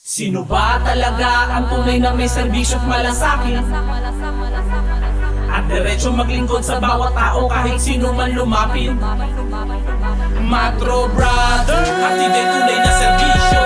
Sino ba talaga ang tunay na may serbisyo't malasakit? At diretso maglingkod sa bawat tao kahit sino man lumapit. Matro Brother, at hindi tunay na serbisyo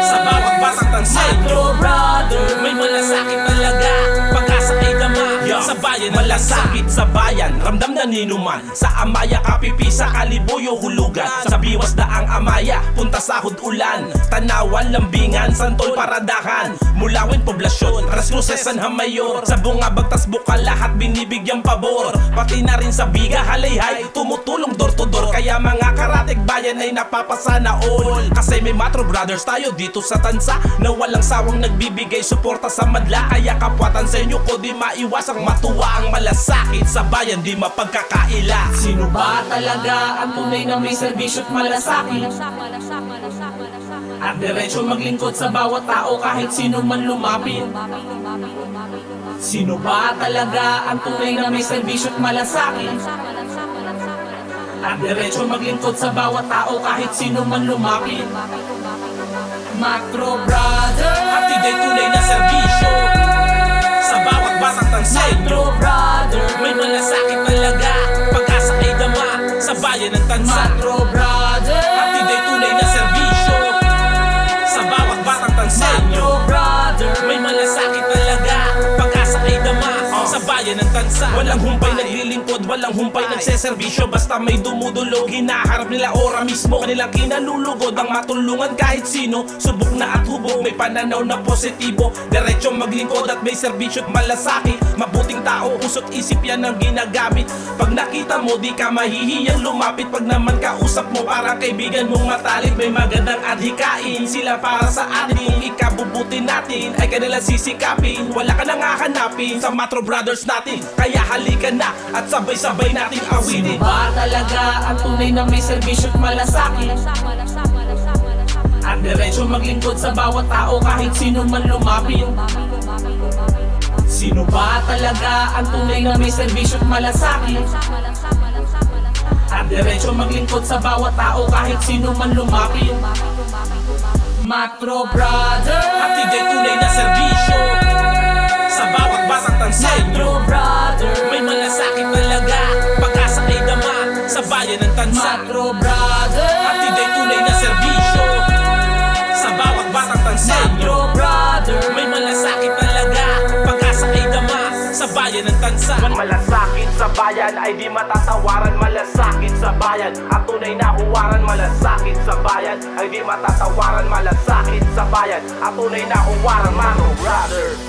sa bawat batang tansin. Matro Brother, May malasakit talaga, pag-asa ay dama sa bayan. Malasakit sa bayan, ramdam na ninuman. Sa amaya kapipisa, kalibuyo hulugan. Sa biwas na ang amaya, punta sahod ulan. Tanawan, lambingan, santol, paradahan. Mulawin, poblasyon, Ras Cruces, San Mayor. Sa bunga, bagtas buka, lahat binibigyang pabor. Pati na rin sa biga, halayhay, tumutulong door to door. Kaya mga karatig bayan ay napapasana all. Kasi may Matro Brothers tayo dito sa tansa, na walang sawang nagbibigay suporta sa madla. Kaya kapwatan sa inyo ko di maiwasang matuwa. Ang malasakit sa bayan di mapagkakaila. sino ba talaga ang tunay na may serbisyo't malasakit? At diretso maglingkod sa bawat tao kahit sino man lumapit. Sino ba talaga ang tunay na may serbisyo't malasakit? At diretso maglingkod sa bawat tao kahit sino man lumapit. Matro Brother, At hindi tunay na serbisyo sa bawat batang tansin. Matro Brother, May malasakit talaga, pag-asa ay dama sa bayan ng tansa. Matro Brother, At hindi tunay na serbisyo sa bawat batang tansin. Matro Brother, May malasakit talaga, pag-asa ay dama sa bayan ng tansa. Walang humpay naglilingkod, walang humpay nagseserbisyo. Basta may dumudulog, hinaharap nila ora mismo. Kanilang kinalulugod ang matulungan kahit sino. Subok na at hubog, may pananaw na positibo. Diretso maglingkod at may serbisyo't malasakit. Mabuting tao, puso't isip yan ang ginagamit. Pag nakita mo, di ka mahihiyang lumapit. Pag naman kausap mo, parang kaibigan mong matalik. May magandang adhikain sila para sa atin. Kung ikabubuti natin, ay kanila sisikapin. Wala ka nang hahanapin sa Matro Brothers natin. Kaya halika na at sabay-sabay nating sino awitin. ba talaga ang tunay na may serbisyo't malasakit? At diretso maglingkod sa bawat tao kahit sino man lumapit. Sino ba talaga ang tunay na may serbisyo't malasakit? At diretso maglingkod sa bawat tao kahit sino man lumapit. Matro Brother, At hindi tunay na serbisyo sa bawat batang tansin. Matro Brother, May malasakit talaga, pag-asa ay dama sa bayan ng tansa. Matro Brother, At hindi tunay na serbisyo sa bawat batang tansin. Matro Brother, May malasakit talaga, pag-asa ay dama sa bayan ng tansa. Malasakit sa bayan ay di matatawaran. Malasakit sa bayan at tunay na huwaran. Malasakit sa bayan ay di matatawaran. Malasakit sa bayan at tunay na huwaran. Matro Brother.